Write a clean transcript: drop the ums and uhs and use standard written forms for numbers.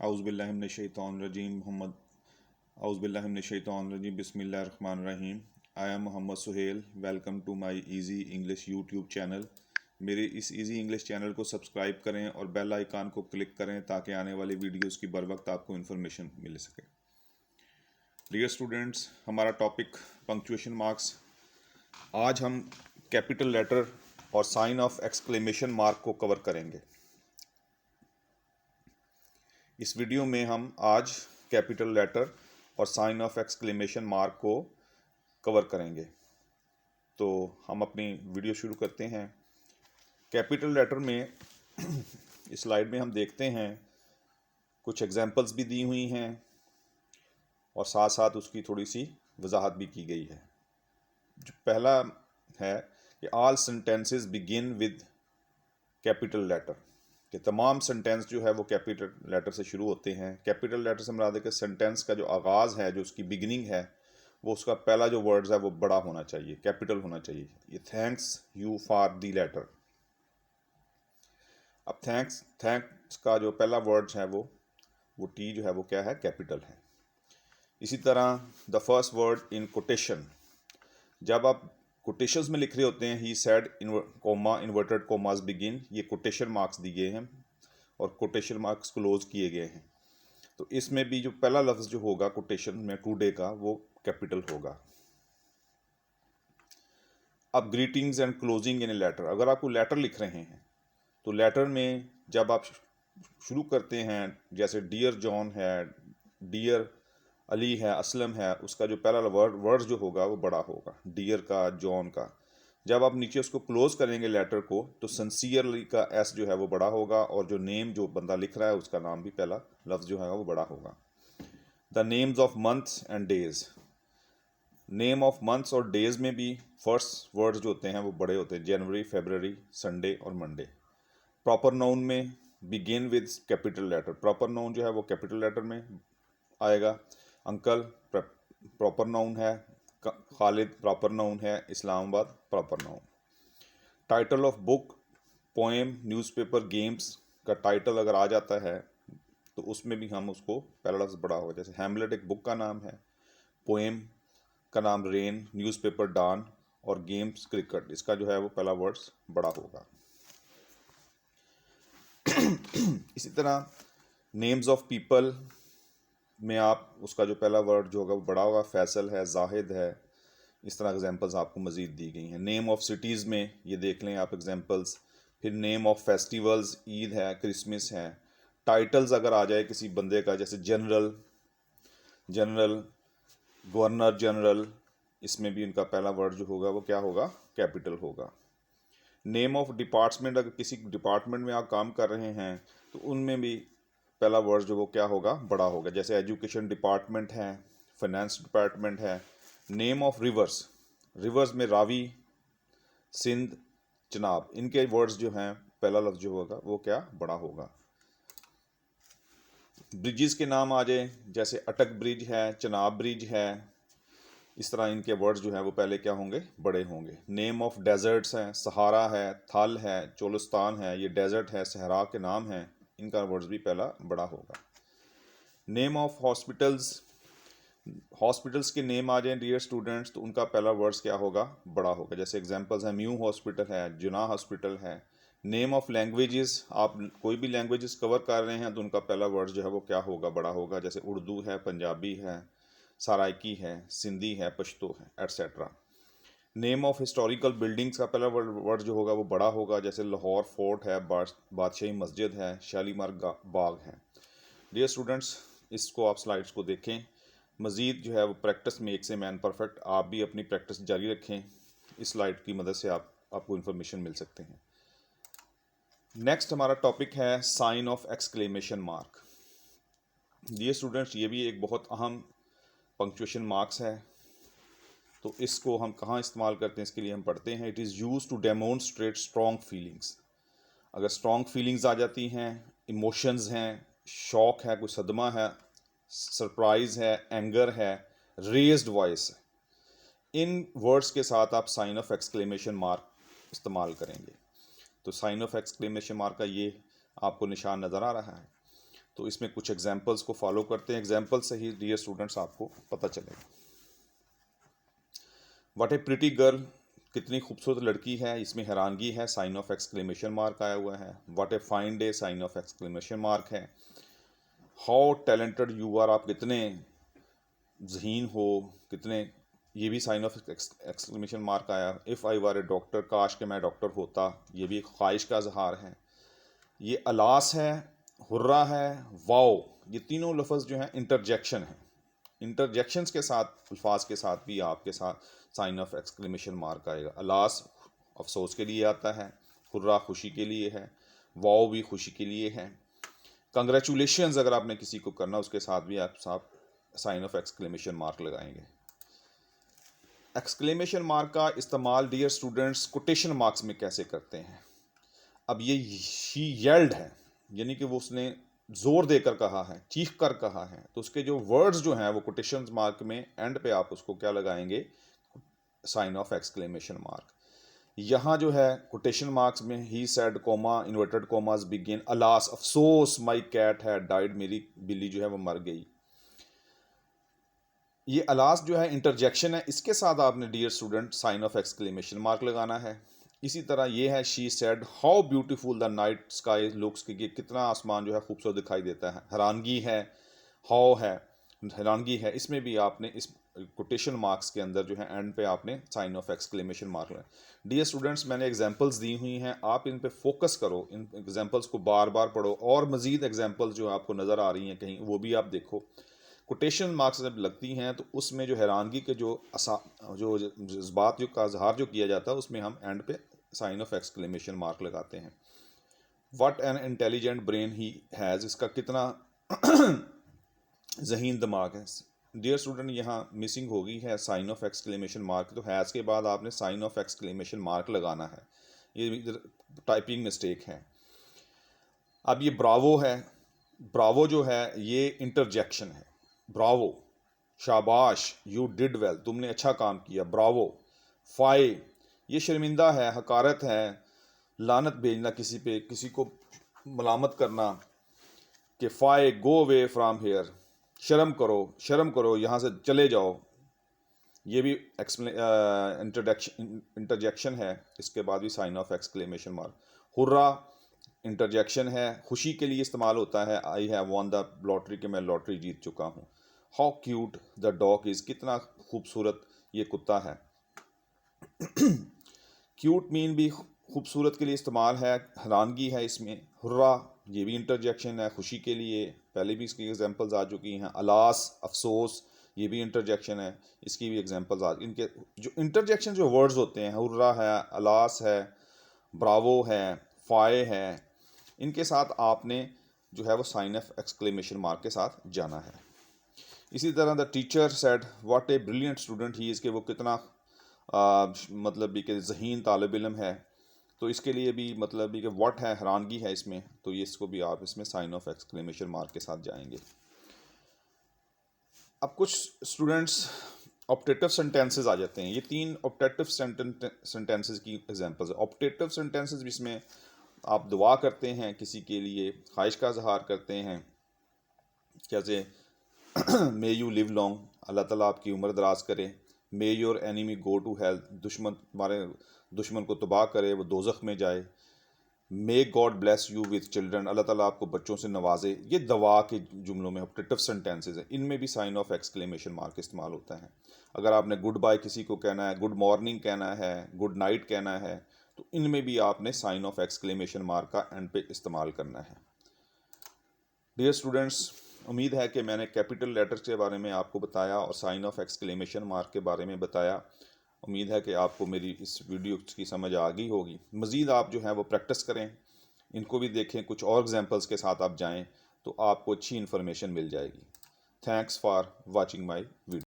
औज़ुबिल्लाहिमिनश्शैतानिर्रजीम मोहम्मद औज़ुबिल्लाहिमिनश्शैतानिर्रजीम बिस्मिल्लाहिर्रहमानिर्रहीम। I am Mohammed Suhail. Welcome to my easy English YouTube channel. मेरे इस इजी इंग्लिश चैनल को सब्सक्राइब करें और बेल आइकन को क्लिक करें ताकि आने वाली वीडियोस की बर वक्त आपको इन्फॉर्मेशन मिल सके। डियर स्टूडेंट्स, हमारा टॉपिक पंक्चुएशन मार्क्स। आज हम कैपिटल लेटर और साइन ऑफ एक्सक्लेमेशन मार्क को कवर करेंगे। इस वीडियो में हम आज कैपिटल लेटर और साइन ऑफ एक्सक्लेमेशन मार्क को कवर करेंगे। तो हम अपनी वीडियो शुरू करते हैं। कैपिटल लेटर में इस स्लाइड में हम देखते हैं कुछ एग्जांपल्स भी दी हुई हैं और साथ साथ उसकी थोड़ी सी वजाहत भी की गई है। जो पहला है कि all sentences begin with capital letter, कि तमाम सेंटेंस जो है वो कैपिटल लेटर से शुरू होते हैं। कैपिटल लेटर से मुराद है कि सेंटेंस का जो आगाज़ है, जो उसकी बिगिनिंग है, वो उसका पहला जो वर्ड्स है वो बड़ा होना चाहिए, कैपिटल होना चाहिए। ये thanks you for the letter. अब थैंक्स का जो पहला वर्ड्स है वो टी जो है वो क्या है, कैपिटल है। इसी तरह the first word in quotation, जब आप कोटेशंस में लिख रहे होते हैं, ही said comma inverted commas begin, ये कोटेशन मार्क्स दिए हैं और कोटेशन मार्क्स क्लोज किए गए हैं। तो इसमें भी जो पहला लफ्ज़ जो होगा कोटेशन में टुडे का, वो कैपिटल होगा। अब greetings and closing in a letter, अगर आप कोई लेटर लिख रहे हैं तो लेटर में जब आप शुरू करते हैं, जैसे डियर जॉन है, डियर अली है, असलम है, उसका जो पहला वर्ड जो होगा वो बड़ा होगा, डियर का, जॉन का। जब आप नीचे उसको क्लोज करेंगे लेटर को, तो सिंसियरली का एस जो है वो बड़ा होगा और जो नेम जो बंदा लिख रहा है उसका नाम भी पहला लफ्ज़ जो है वो बड़ा होगा। The names of months and days, name of months और डेज में भी फर्स्ट वर्ड्स जो होते हैं वो बड़े होते हैं, जनवरी, फरवरी, संडे और मंडे। प्रॉपर नाउन में begin with capital letter, proper noun जो है वो कैपिटल लेटर में आएगा। अंकल प्रॉपर नाउन है, खालिद प्रॉपर नाउन है, Islamabad proper noun. Title of book, poem, newspaper, games का टाइटल अगर आ जाता है तो उसमें भी हम उसको पहला लफ्ज़ बड़ा होगा। जैसे हैमलेट एक बुक का नाम है, पोएम का नाम रेन, न्यूज़पेपर डॉन और गेम्स क्रिकेट, इसका जो है वो पहला वर्ड्स बड़ा होगा। इसी तरह नेम्स ऑफ पीपल में आप उसका जो पहला वर्ड जो होगा वो बड़ा होगा, फैसल है, जाहिद है। इस तरह एग्जांपल्स आपको मज़ीद दी गई हैं। नेम ऑफ सिटीज़ में ये देख लें आप एग्जांपल्स। फिर नेम ऑफ फेस्टिवल्स, ईद है, क्रिसमस है। टाइटल्स अगर आ जाए किसी बंदे का, जैसे जनरल, गवर्नर जनरल, इसमें भी इनका पहला वर्ड जो होगा वो क्या होगा, कैपिटल होगा। नेम ऑफ डिपार्टमेंट, अगर किसी डिपार्टमेंट में आप काम कर रहे हैं तो उनमें भी पहला वर्ड जो वो क्या होगा, बड़ा होगा। जैसे एजुकेशन डिपार्टमेंट है, फाइनेंस डिपार्टमेंट है। नेम ऑफ रिवर्स, रिवर्स में रावी, सिंध, चनाब, इनके वर्ड्स जो हैं पहला लफ्ज़ जो होगा वो क्या, बड़ा होगा। ब्रिजेस के नाम आ जाए, जैसे अटक ब्रिज है, चनाब ब्रिज है, इस तरह इनके वर्ड्स जो हैं वो पहले क्या होंगे, बड़े होंगे। नेम ऑफ डेजर्ट्स हैं, सहारा है, थल है, चोलिस्तान है, ये डेजर्ट है, सहरा के नाम हैं, इनका वर्ड्स भी पहला बड़ा होगा। नेम ऑफ हॉस्पिटल्स, हॉस्पिटल्स के नेम आ जाएं डियर स्टूडेंट्स, तो उनका पहला वर्ड्स क्या होगा, बड़ा होगा। जैसे एग्जांपल्स हैं, म्यू हॉस्पिटल है, जुना हॉस्पिटल है। नेम ऑफ लैंग्वेजेस, आप कोई भी लैंग्वेजेस कवर कर रहे हैं तो उनका पहला वर्ड जो है वो क्या होगा, बड़ा होगा। जैसे उर्दू है, पंजाबी है, सराइकी है, सिंधी है, पश्तो है, etcetera. Name of historical buildings का पहला वर्ड जो होगा वो बड़ा होगा। जैसे लाहौर फोर्ट है, बादशाही मस्जिद है, शालीमार बाग है। डियर स्टूडेंट्स, इसको आप स्लाइड्स को देखें। मज़ीद जो है वो प्रैक्टिस में एक से मैन परफेक्ट, आप भी अपनी प्रैक्टिस जारी रखें। इस स्लाइड की मदद से आपको इन्फॉर्मेशन मिल सकते हैं। नेक्स्ट हमारा टॉपिक है sign of exclamation mark. Dear students, ये भी एक बहुत अहम पंक्चुएशन मार्क्स है। तो इसको हम कहाँ इस्तेमाल करते हैं, इसके लिए हम पढ़ते हैं, it is use to demonstrate strong feelings. अगर स्ट्रॉन्ग फीलिंग्स आ जाती हैं, इमोशंस हैं, शॉक है, कोई सदमा है, सरप्राइज़ है, एंगर है, रेज्ड वॉइस है, इन वर्ड्स के साथ आप साइन ऑफ एक्सक्लेमेशन मार्क इस्तेमाल करेंगे। तो साइन ऑफ एक्सक्लेमेशन मार्क का ये आपको निशान नज़र आ रहा है। तो इसमें कुछ एग्जाम्पल्स को फॉलो करते हैं, एग्जाम्पल से ही डियर स्टूडेंट्स आपको पता चलेगा। व्हाट ए प्रिटी गर्ल, कितनी खूबसूरत लड़की है, इसमें हैरानगी है, साइन ऑफ एक्सक्लेमेशन मार्क आया हुआ है। What a fine day, sign of exclamation mark है। हाउ टैलेंटेड यू आर, आप कितने ज़हीन हो, कितने, ये भी साइन ऑफ एक्सक्लेमेशन मार्क आया। If I were a doctor, काश के मैं डॉक्टर होता, ये भी एक ख्वाहिश का इजहार है। ये अलास है, हुर्रा है, वाओ, ये तीनों लफ्ज़ जो हैं इंटरजेक्शन है। इंटरजेक्शंस के साथ, अल्फाज के साथ भी आपके साथ साइन ऑफ एक्सक्लेमेशन मार्क आएगा। अलास अफसोस के लिए आता है, हुर्रा खुशी के लिए है, वाओ भी खुशी के लिए है। कंग्रेचुलेशंस अगर आपने किसी को करना, उसके साथ भी आप साइन ऑफ एक्सक्लेमेशन मार्क लगाएंगे। एक्सक्लेमेशन मार्क का इस्तेमाल डियर स्टूडेंट्स कोटेशन मार्क्स में कैसे करते हैं। अब ये शी येल्ड है, यानी कि वो उसने जोर देकर कहा है, चीख कर कहा है, तो उसके जो वर्ड्स जो हैं वो कोटेशन मार्क में एंड पे आप उसको क्या लगाएंगे, साइन ऑफ एक्सक्लेमेशन मार्क। यहाँ जो है कोटेशन मार्क्स में ही said comma, inverted commas begin, alas अफसोस, माई कैट हैड डाइड, मेरी बिल्ली जो है वो मर गई। ये अलास जो है इंटरजेक्शन है, इसके साथ आपने dear student sign of exclamation mark लगाना है। इसी तरह ये है she said how beautiful the night sky looks, कि कितना आसमान जो है खूबसूरत दिखाई देता है। हैरानगी है, हाउ है, हैरानगी है, इसमें भी आपने इस कोटेशन मार्क्स के अंदर जो है एंड पे आपने साइन ऑफ एक्सक्लेमेशन मार्क लगाए। डियर स्टूडेंट्स, मैंने एग्जांपल्स दी हुई हैं, आप इन पे फोकस करो, इन एग्जांपल्स को बार बार पढ़ो, और मज़ीद एग्जांपल्स जो आपको नज़र आ रही हैं कहीं, वो भी आप देखो। कोटेशन मार्क्स जब लगती हैं तो उसमें जो हैरानगी के जो जज्बात का इजहार जो किया जाता है, उसमें हम एंड पे साइन ऑफ एक्सक्लेमेशन मार्क लगाते हैं। What an intelligent brain he has, इसका कितना ज़हीन दिमाग है। डियर स्टूडेंट, यहाँ मिसिंग हो गई है साइन ऑफ एक्सक्लेमेशन मार्क, तो हैज़ के बाद आपने साइन ऑफ एक्सक्लेमेशन मार्क लगाना है, ये टाइपिंग मिस्टेक है। अब ये ब्रावो है, ब्रावो जो है ये इंटरजेक्शन है। ब्रावो, शाबाश, यू डिड वेल, तुमने अच्छा काम किया, ब्रावो। फाई, ये शर्मिंदा है, हकारत है, लानत भेजना किसी पे, किसी को मलामत करना, कि fie go away from here, शर्म करो, शर्म करो, यहाँ से चले जाओ, ये भी इंटरजेक्शन है, इसके बाद भी sign of exclamation mark. Hurrah interjection है, खुशी के लिए इस्तेमाल होता है, I have won the lottery, कि मैं लॉटरी जीत चुका हूँ। How cute the dog is, कितना खूबसूरत ये कुत्ता है। क्यूट मीन भी खूबसूरत के लिए इस्तेमाल है, हैरानगी है इसमें। हुर्रा, ये भी इंटरजेक्शन है, खुशी के लिए, पहले भी इसकी एग्जांपल्स आ चुकी हैं। अलास अफसोस, ये भी इंटरजेक्शन है, इसकी भी एग्जांपल्स आ, इनके जो इंटरजेक्शन जो वर्ड्स होते हैं, हुर्रा है, अलास है, ब्रावो है, फाए है, इनके साथ आपने जो है वो साइन ऑफ एक्सक्लेमेशन मार्क के साथ जाना है। इसी तरह the teacher said what a brilliant student he is, के वो कितना मतलब भी कि ज़हीन तालिब इल्म है, तो इसके लिए भी मतलब भी कि व्हाट है, हैरानगी है इसमें, तो ये इसको भी आप इसमें साइन ऑफ एक्सक्लेमेशन मार्क के साथ जाएंगे। अब कुछ स्टूडेंट्स ऑप्टेटिव सेंटेंसेस आ जाते हैं, ये 3 ऑप्टेटिव सेंटेंसेस की एग्जांपल्स है। ऑप्टेटिव सेंटेंसेस जिसमें आप दुआ करते हैं, किसी के लिए ख्वाहिश का इजहार करते हैं, जैसे मे यू लिव लॉन्ग, अल्लाह ताला आपकी उम्र दराज करे। May your enemy go to hell, दुश्मन तुम्हारे दुश्मन को तबाह करे, वो दोज़ख में जाए। May God bless you with children, Allah ताला आपको बच्चों से नवाजे। ये दवा के जुमलों में ऑप्टेटिव सेंटेंसेस हैं, इनमें भी साइन ऑफ एक्सक्लेमेशन मार्क इस्तेमाल होता है। अगर आपने गुड बाय किसी को कहना है, गुड मॉर्निंग कहना है, गुड नाइट कहना है, तो इनमें भी आपने साइन ऑफ एक्सक्लेमेशन मार्क का एंड पे इस्तेमाल करना है। डियर स्टूडेंट्स, उम्मीद है कि मैंने कैपिटल लेटर्स के बारे में आपको बताया और साइन ऑफ एक्सक्लेमेशन मार्क के बारे में बताया। उम्मीद है कि आपको मेरी इस वीडियो की समझ आ गई होगी। मज़ीद आप जो है वो प्रैक्टिस करें, इनको भी देखें, कुछ और एग्जांपल्स के साथ आप जाएं तो आपको अच्छी इन्फॉर्मेशन मिल जाएगी। Thanks for watching my video.